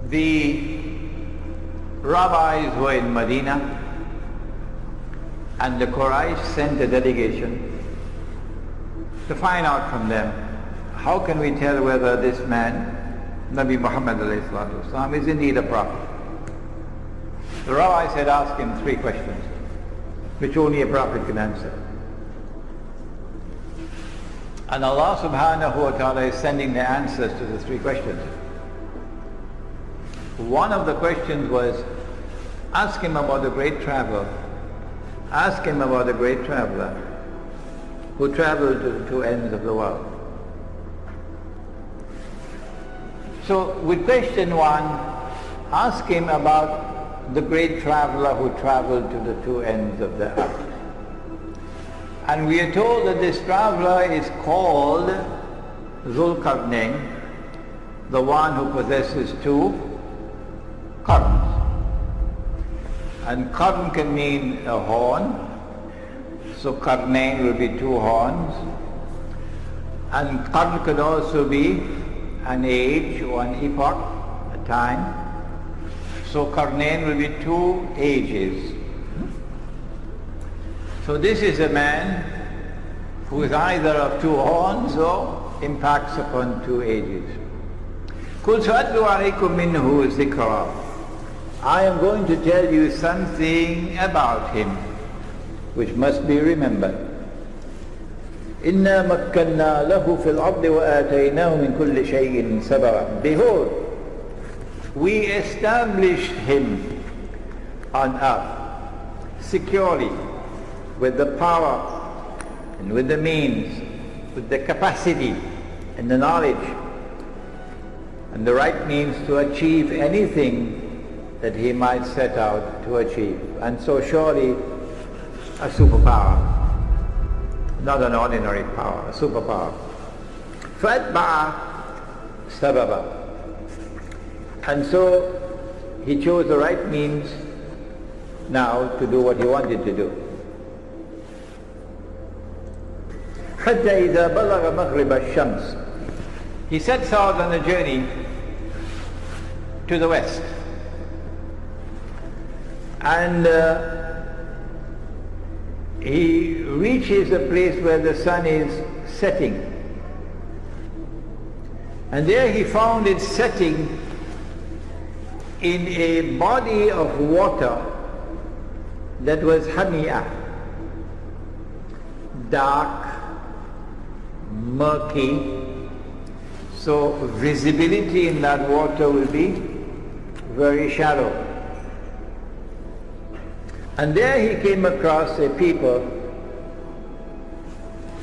The rabbis were in Medina, and the Quraysh sent a delegation to find out from them, how can we tell whether this man, Nabi Muhammad ﷺ, is indeed a prophet? The rabbis had asked him 3 questions, which only a prophet can answer. And Allah subhanahu wa ta'ala is sending the answers to the 3 questions. One of the questions was, ask him about the great traveler. Ask him about the great traveler who traveled to the 2 ends of the world. So with question 1, ask him about the great traveler who traveled to the 2 ends of the earth. And we are told that this traveler is called Zulqarnain, the one who possesses 2 qarns. And qarn can mean a horn, so qarnain will be 2 horns. And qarn could also be an age or an epoch, a time. So qarnain will be 2 ages. So this is a man who is either of 2 horns or impacts upon 2 ages. قُلْ سَأَتْلُو عَلَيْكُم مِّنْهُ ذِكْرًا. I am going to tell you something about him which must be remembered. إِنَّا مَكَّنَّا لَهُ فِي الْأَرْضِ وَآتَيْنَاهُ مِنْ كُلِّ شَيْءٍ سَبَبًا. Behold, we established him on earth securely, with the power and with the means, with the capacity and the knowledge and the right means to achieve anything that he might set out to achieve. And so surely a superpower, not an ordinary power, a superpower. فَأَتْبَعَ سَبَبًا. And so he chose the right means now to do what he wanted to do. حتى إذا بلغ مغرب الشمس. He sets out on a journey to the west. And he reaches a place where the sun is setting. And there he found it setting in a body of water that was hamia, dark, murky, so visibility in that water will be very shallow. And there he came across a people.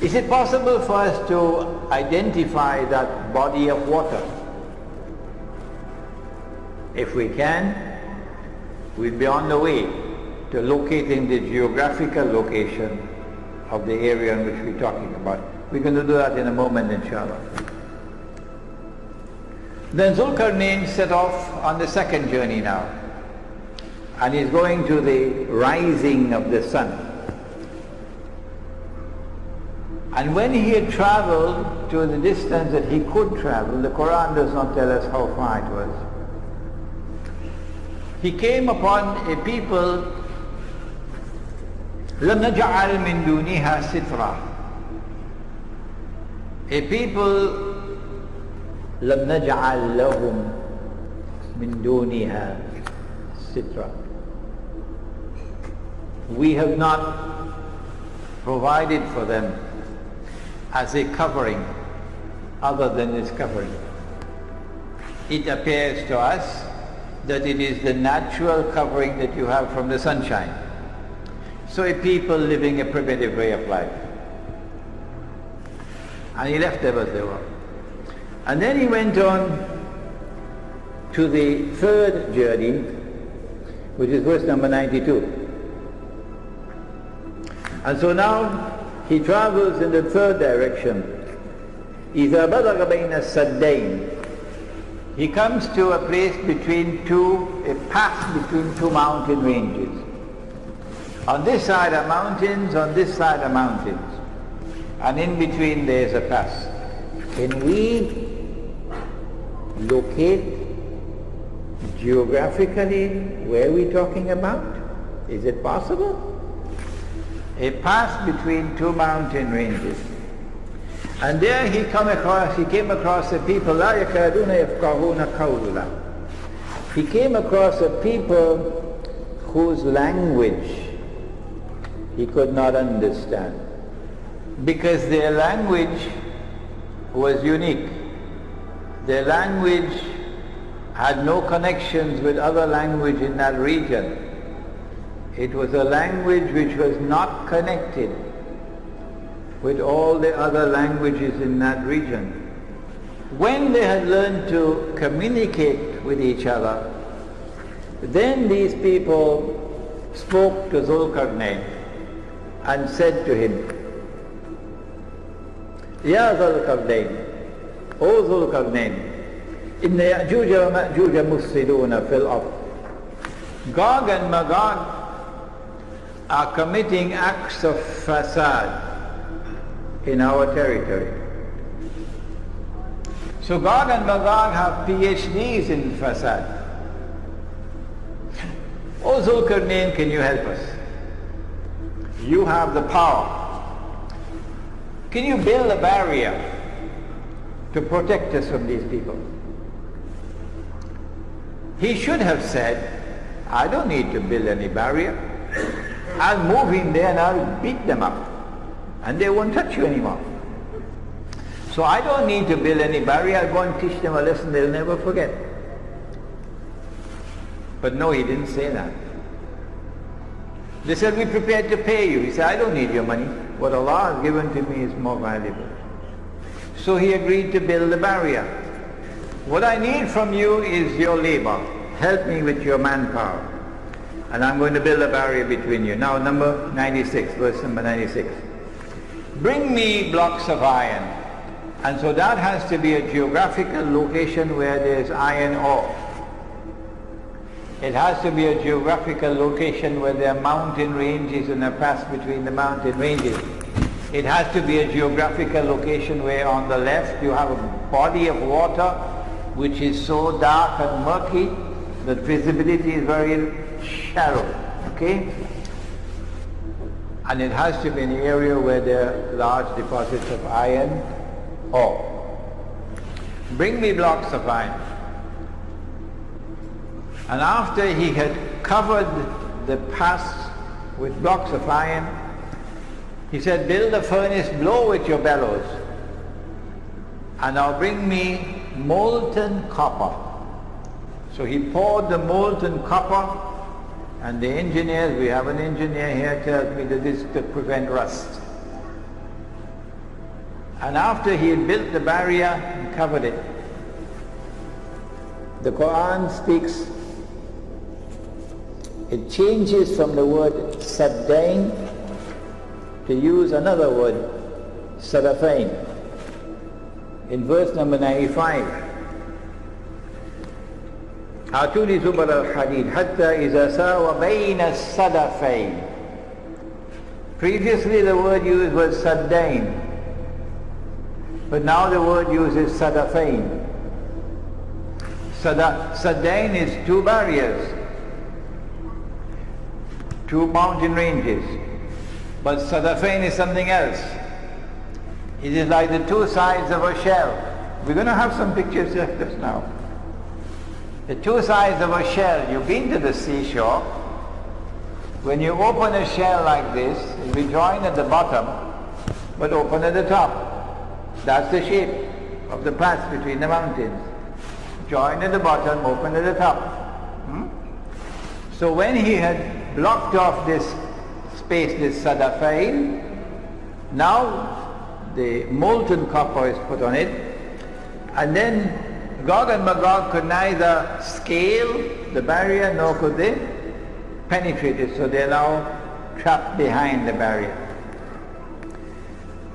Is it possible for us to identify that body of water? If we can, we'll be on the way to locating the geographical location of the area in which we're talking about. We're going to do that in a moment, inshallah. Then Zulqarnain set off on the 2nd journey now. And he's going to the rising of the sun. And when he had traveled to the distance that he could travel, the Quran does not tell us how far it was, he came upon a people, لَمْ نَجْعَلْ مِن دُونِهَا سِتْرًا. A people, لَمْ نَجْعَلْ لَهُمْ مِن دُونِهَا سِتْرًا. We have not provided for them as a covering other than this covering. It appears to us that it is the natural covering that you have from the sunshine. So a people living a primitive way of life. And he left them as they were. And then he went on to the 3rd journey, which is verse number 92. And so now he travels in the 3rd direction. إِذَا بَلَغَ بَيْنَ السَّدَّيْنِ. He comes to a place between a pass between 2 mountain ranges. On this side are mountains, on this side are mountains. And in between there is a pass. Can we locate Geographically, where are we talking about? Is it possible? A pass between two mountain ranges. And there he came across a people, لا يكادون يفقهون قولا. He came across a people whose language he could not understand, because their language was unique. Their language had no connections with other language in that region. It was a language which was not connected with all the other languages in that region. When they had learned to communicate with each other, then these people spoke to Zulkarnain and said to him, Ya Zulkarnain, O Zulkarnain, Inna Ya'juja wa Ma'juja mufsiduna fil ard. Gog and Magog are committing acts of fasad in our territory. So Gog and Magog have PhDs in fasad. O Zulkarnain, can you help us? You have the power. Can you build a barrier to protect us from these people? He should have said, I don't need to build any barrier. I'll move in there and I'll beat them up, and they won't touch you anymore. So I don't need to build any barrier. I'll go and teach them a lesson they'll never forget. But no, he didn't say that. They said, we're prepared to pay you. He said, I don't need your money. What Allah has given to me is more valuable. So he agreed to build a barrier. What I need from you is your labor. Help me with your manpower. And I'm going to build a barrier between you. Now number 96, verse number 96. Bring me blocks of iron. And so that has to be a geographical location where there's iron ore. It has to be a geographical location where there are mountain ranges and a pass between the mountain ranges. It has to be a geographical location where on the left you have a body of water which is so dark and murky that visibility is very shallow. Okay? And it has to be an area where there are large deposits of iron ore. Bring me blocks of iron. And after he had covered the pass with blocks of iron, he said, build a furnace, blow with your bellows, and now bring me molten copper. So he poured the molten copper, and the engineers, we have an engineer here, tells me that this is to prevent rust. And after he had built the barrier and covered it, the Quran speaks, it changes from the word saddain to use another word, sadafain. In verse number 95, Atuli Zubar al-Hadid hatta iza sawa bayna sadafain. Previously the word used was saddain, but now the word used is sadafain. Saddain is two barriers, two mountain ranges. But sadafain is something else. It is like the two sides of a shell. We're going to have some pictures like this now. The two sides of a shell. You've been to the seashore. When you open a shell like this, it will be joined at the bottom, but open at the top. That's the shape of the path between the mountains. Joined at the bottom, open at the top. So when he had blocked off this space, this sadafain, now the molten copper is put on it, and then Gog and Magog could neither scale the barrier nor could they penetrate it, so they are now trapped behind the barrier.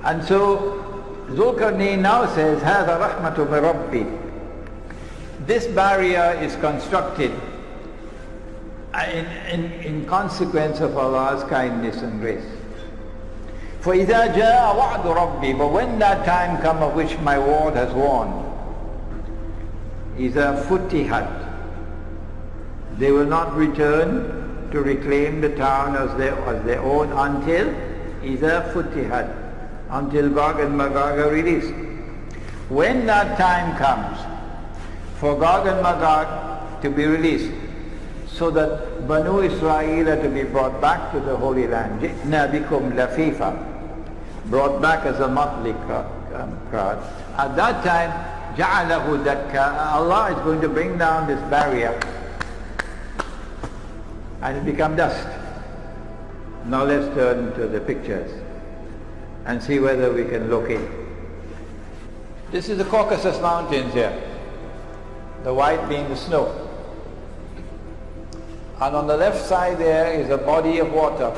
And so Zulkarnain now says, هَذَا رَحْمَةُ مِرَبِّي. This barrier is constructed in consequence of Allah's kindness and grace. فَإِذَا جَاءَ وَعْدُ رَبِّي. But when that time comes of which my word has warned, إِذَا فُتِحَتْ They will not return to reclaim the town as their own until إِذَا فُتِحَتْ, until Gog and Magog are released. When that time comes for Gog and Magog to be released, so that Banu Israel are to be brought back to the Holy Land, جِئْنَا بِكُمْ لَفِيفًا, brought back as a motley crowd. At that time, جَعَلَهُ دَكَّا, Allah is going to bring down this barrier and it become dust. Now let's turn to the pictures and see whether we can locate. This is the Caucasus Mountains here, the white being the snow. And on the left side there is a body of water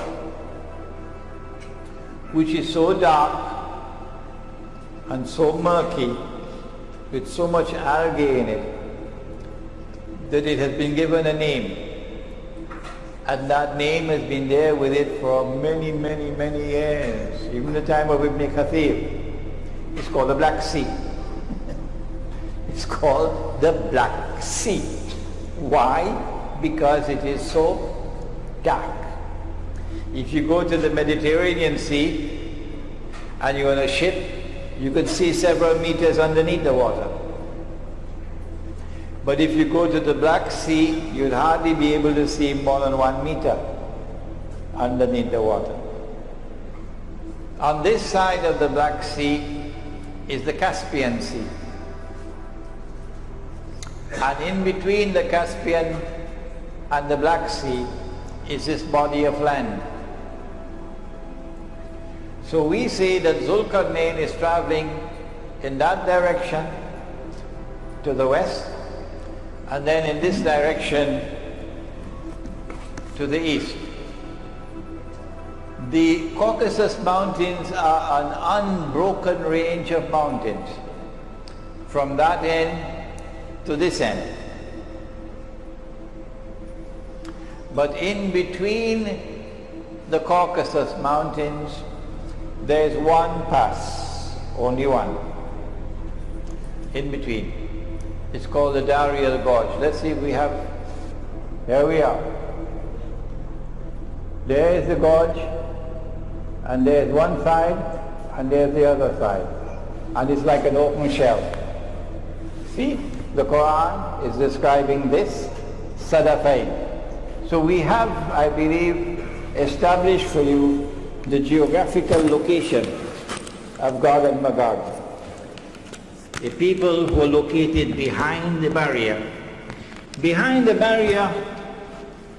which is so dark and so murky with so much algae in it that it has been given a name. And that name has been there with it for many, many, many years. Even the time of Ibn Kathir. It's called the Black Sea. It's called the Black Sea. Why? Because it is so dark. If you go to the Mediterranean Sea and you're on a ship, you could see several meters underneath the water. But if you go to the Black Sea, you'd hardly be able to see more than 1 meter underneath the water. On this side of the Black Sea is the Caspian Sea. And in between the Caspian and the Black Sea is this body of land. So we see that Zulkarnain is traveling in that direction to the west, and then in this direction to the east. The Caucasus Mountains are an unbroken range of mountains from that end to this end. But in between the Caucasus Mountains, there is one pass, only one, in between. It's called the Dari Gorge. Let's see if we have, here we are. There is the gorge, and there's one side, and there's the other side. And it's like an open shell. See, the Quran is describing this Sadafain. So we have, I believe, established for you the geographical location of Gog and Magog. The people who are located behind the barrier. Behind the barrier,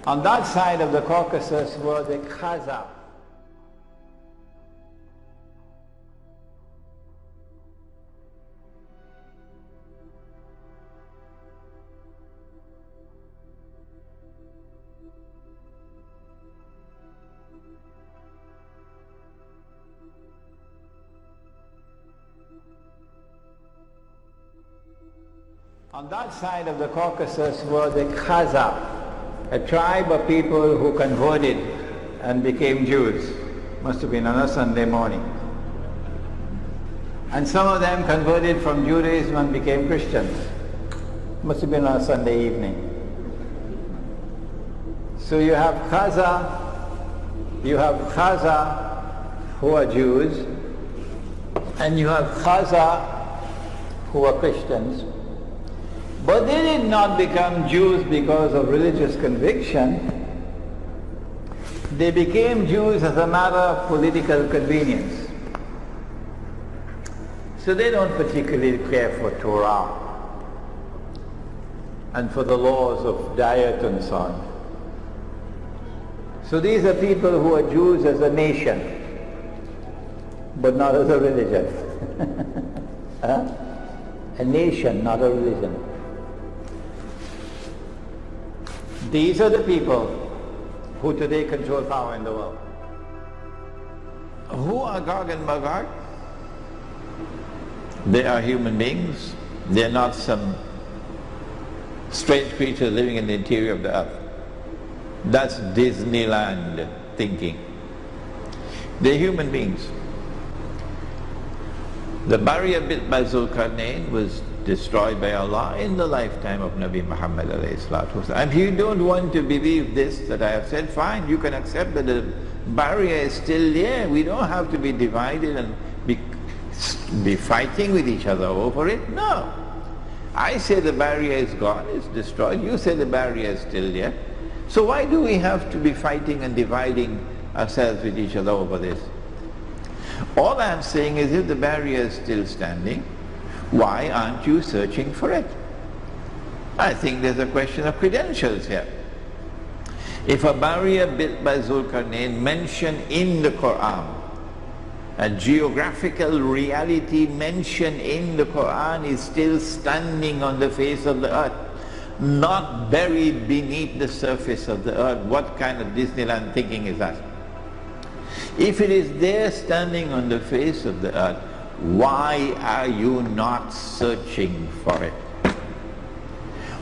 on that side of the Caucasus, were the Khazar. On that side of the Caucasus were the Khazar, a tribe of people who converted and became Jews. Must have been on a Sunday morning. And some of them converted from Judaism and became Christians. Must have been on a Sunday evening. So you have Khazar who are Jews, and you have Khazar who are Christians. But they did not become Jews because of religious conviction. They became Jews as a matter of political convenience. So they don't particularly care for Torah and for the laws of diet and so on. So these are people who are Jews as a nation, but not as a religion. Huh? A nation, not a religion. These are the people who today control power in the world. Who are Gog and Magog? They are human beings. They are not some strange creatures living in the interior of the earth. That's Disneyland thinking. They're human beings. The barrier built by Zulkarnain was destroyed by Allah in the lifetime of Nabi Muhammad alayhi salatu wasalam. If you don't want to believe this that I have said, fine, you can accept that the barrier is still there. We don't have to be divided and be fighting with each other over it. No. I say the barrier is gone, it's destroyed. You say the barrier is still there. So why do we have to be fighting and dividing ourselves with each other over this? All I'm saying is, if the barrier is still standing, why aren't you searching for it? I think there's a question of credentials here. If a barrier built by Zulkarnain mentioned in the Quran, a geographical reality mentioned in the Quran, is still standing on the face of the earth, not buried beneath the surface of the earth, what kind of Disneyland thinking is that? If it is there standing on the face of the earth, why are you not searching for it?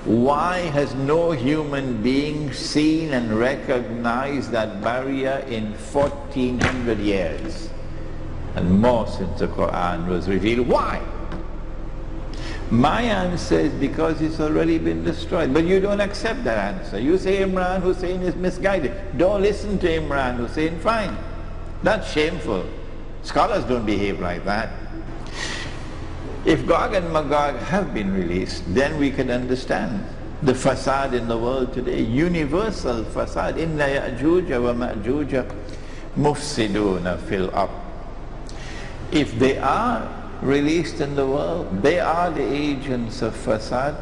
Why has no human being seen and recognized that barrier in 1400 years? And more since the Quran was revealed. Why? My answer is because it's already been destroyed. But you don't accept that answer. You say Imran Hosein is misguided. Don't listen to Imran Hosein. Fine. That's shameful. Scholars don't behave like that. If GOG and MAGOG have been released, then we can understand the fasad in the world today. Universal fasad. Inna ya'juja wa ma'juja mufsiduna fil ard. If they are released in the world, they are the agents of fasad.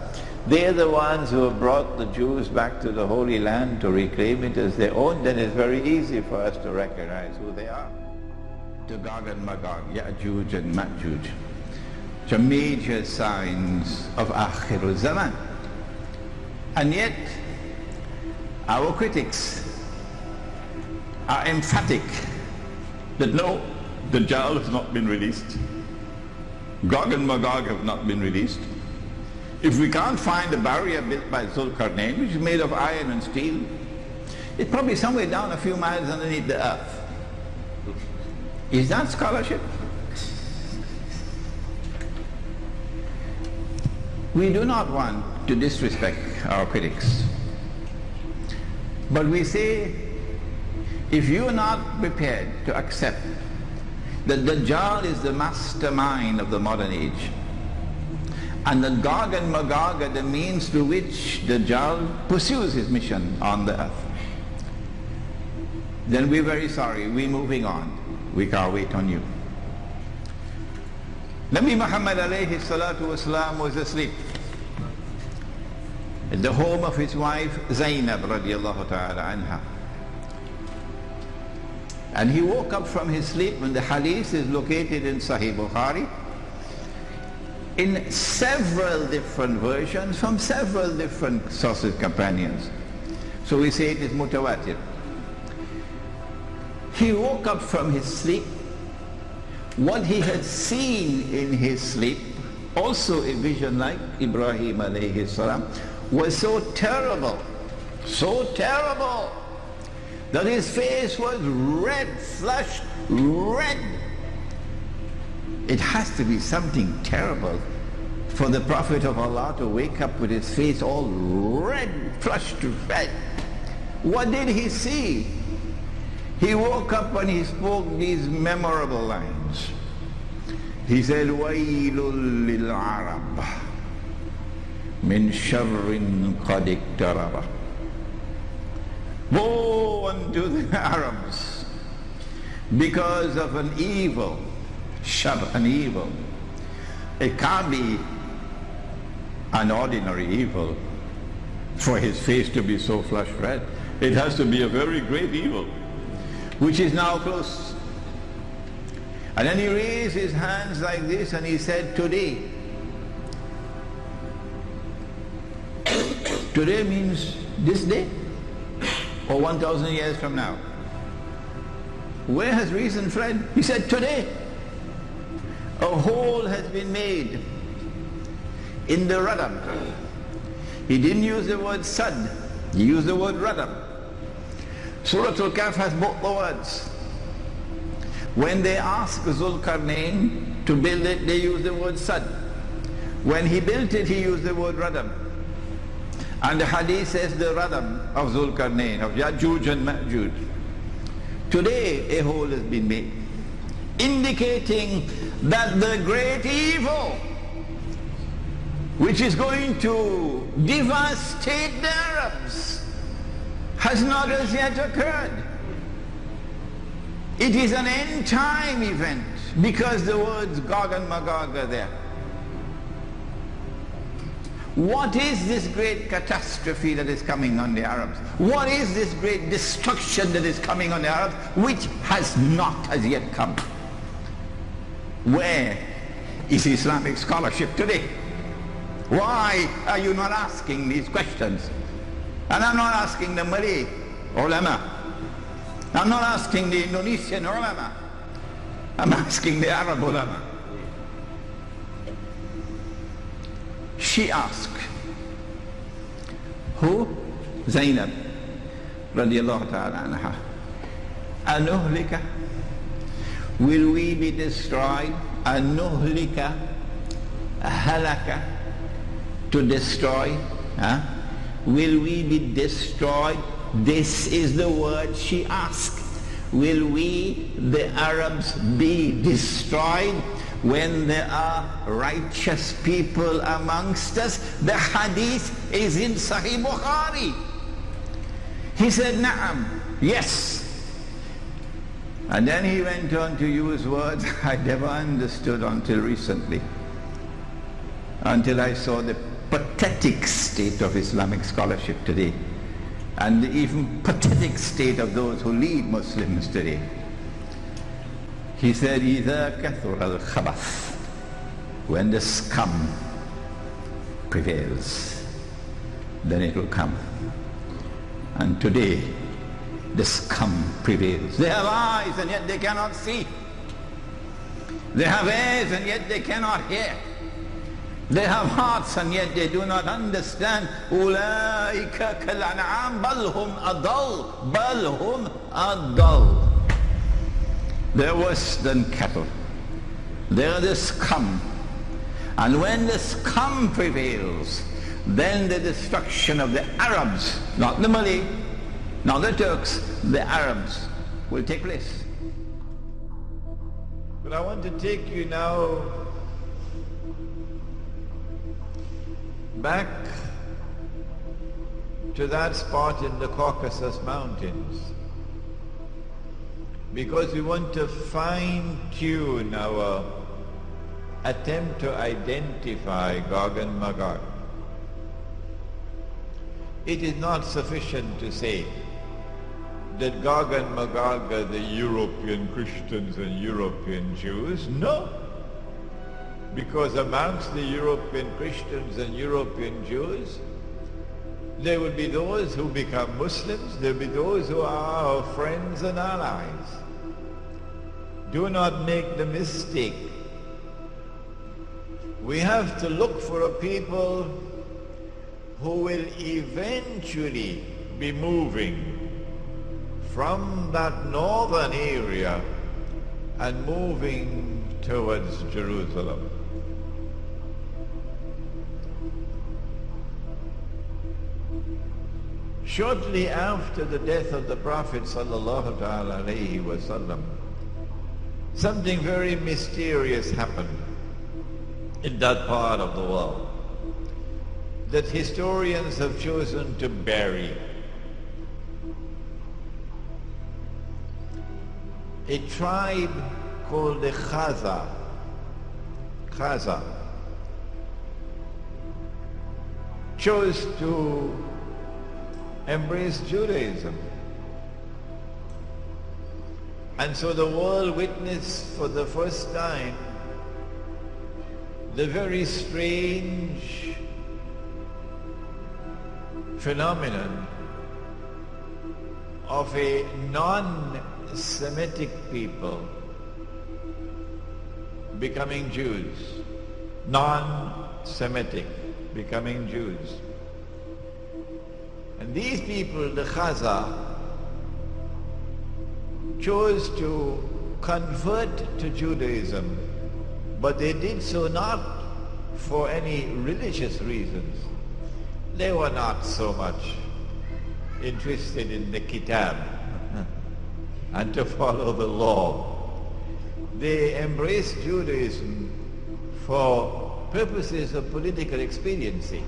They are the ones who have brought the Jews back to the Holy Land to reclaim it as their own. Then it's very easy for us to recognize who they are. To GOG and MAGOG, Ya'juj and Ma'juj, which are major signs of Akhirul Zaman. And yet, our critics are emphatic that no, Dajjal has not been released. GOG and MAGOG have not been released. If we can't find the barrier built by Zulkarnain, which is made of iron and steel, it's probably somewhere down a few miles underneath the earth. Is that scholarship? We do not want to disrespect our critics. But we say, if you are not prepared to accept that Dajjal is the mastermind of the modern age, and that GOG and MAGOG are the means through which Dajjal pursues his mission on the earth, then we're very sorry, we're moving on. We can't wait on you. Nabi Muhammad alayhi salatu wasalam was asleep at the home of his wife Zainab radiallahu ta'ala anha. And he woke up from his sleep, and the hadith is located in Sahih Bukhari in several different versions from several different sources, companions. So we say it is mutawatir. He woke up from his sleep. What he had seen in his sleep, also a vision like Ibrahim alayhi salam, was so terrible, that his face was red, flushed red. It has to be something terrible for the Prophet of Allah to wake up with his face all red, flushed red. What did he see? He woke up and he spoke these memorable lines. He said, وَيْلٌ لِلْعَرَبِ مِنْ شَرٍ قَدْ اقْتَرَبَ. Woe unto the Arabs because of an evil, shar, an evil. It can't be an ordinary evil for his face to be so flush red. It has to be a very great evil, which is now close. And then he raised his hands like this and he said, today. Today means this day or 1,000 years from now. Where has reason fled? He said, today. A hole has been made in the radam. He didn't use the word sad, he used the word radam. Surah Al-Kahf has both the words. When they ask Zulkarnain to build it, they use the word sad. When he built it, he used the word radam. And the hadith says the radam of Zulkarnain, of Ya'juj and Ma'juj. Today a hole has been made, indicating that the great evil which is going to devastate the Arabs has not as yet occurred. It is an end time event because the words Gog and Magog are there. What is this great catastrophe that is coming on the Arabs? What is this great destruction that is coming on the Arabs which has not as yet come? Where is Islamic scholarship today? Why are you not asking these questions? And I'm not asking the Malay ulama. I'm not asking the Indonesian ulama. I'm asking the Arab ulama. She asked, who? Zainab radiallahu ta'ala anha. Anuhlika? Will we be destroyed? Anuhlika? Halaka? To destroy? Huh? Will we be destroyed? This is the word she asked. Will we, the Arabs, be destroyed when there are righteous people amongst us? The hadith is in Sahih Bukhari. He said, Na'am, yes. And then he went on to use words I never understood until recently, until I saw the pathetic state of Islamic scholarship today, and the even pathetic state of those who lead Muslims today. He said, إِذَا كَثُرَ الْخَبَثِ, when the scum prevails, then it will come. And today, the scum prevails. They have eyes and yet they cannot see. They have ears and yet they cannot hear. They have hearts and yet they do not understand. أُولَٰئِكَ كَالْأَنْعَامِ بَلْ هُمْ أَضَلُّ بَلْ هُمْ أَضَلُّ. They're worse than cattle. They're the scum. And when the scum prevails, then the destruction of the Arabs, not the Malay, not the Turks, the Arabs will take place. But I want to take you now back to that spot in the Caucasus Mountains, because we want to fine-tune our attempt to identify Gog and Magog. It is not sufficient to say that Gog and Magog are the European Christians and European Jews. No, because amongst the European Christians and European Jews, there will be those who become Muslims, there will be those who are our friends and allies. Do not make the mistake. We have to look for a people who will eventually be moving from that northern area and moving towards Jerusalem. Shortly after the death of the Prophet sallallahu alaihi wasallam, something very mysterious happened in that part of the world that historians have chosen to bury. A tribe called the Khaza chose to embrace Judaism. And so the world witnessed for the first time the very strange phenomenon of a non-Semitic people becoming Jews. Non-Semitic becoming Jews. And these people, the Khaza, chose to convert to Judaism, but they did so not for any religious reasons. They were not so much interested in the kitab and to follow the law. They embraced Judaism for purposes of political expediency.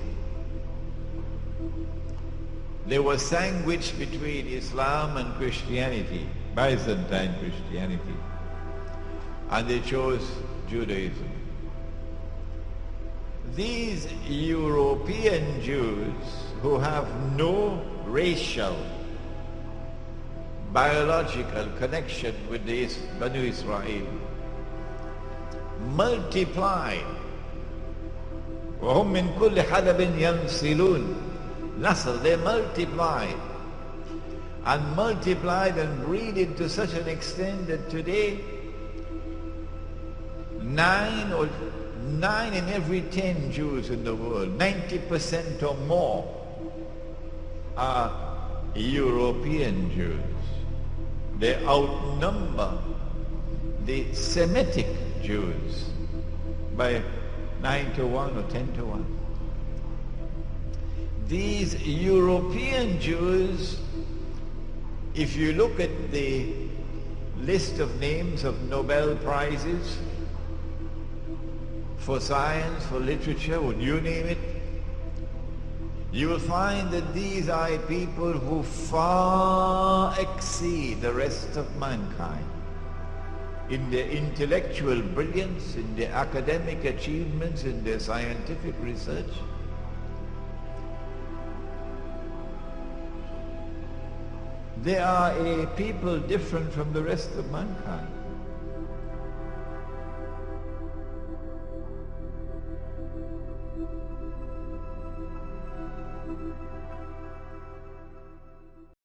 They were sandwiched between Islam and Christianity, Byzantine Christianity, and they chose Judaism. These European Jews who have no racial, biological connection with the Banu Israel multiplied. وَهُمْ مِنْ كُلِّ حَدَبٍ يَنْسِلُونَ. Nasl, they multiplied and breeded to such an extent that today 9 in every 10 Jews in the world, 90% or more, are European Jews. They outnumber the Semitic Jews by 9 to 1 or 10 to 1. These European Jews, if you look at the list of names of Nobel Prizes for science, for literature, would you name it, you will find that these are people who far exceed the rest of mankind in their intellectual brilliance, in their academic achievements, in their scientific research. They are a people different from the rest of mankind.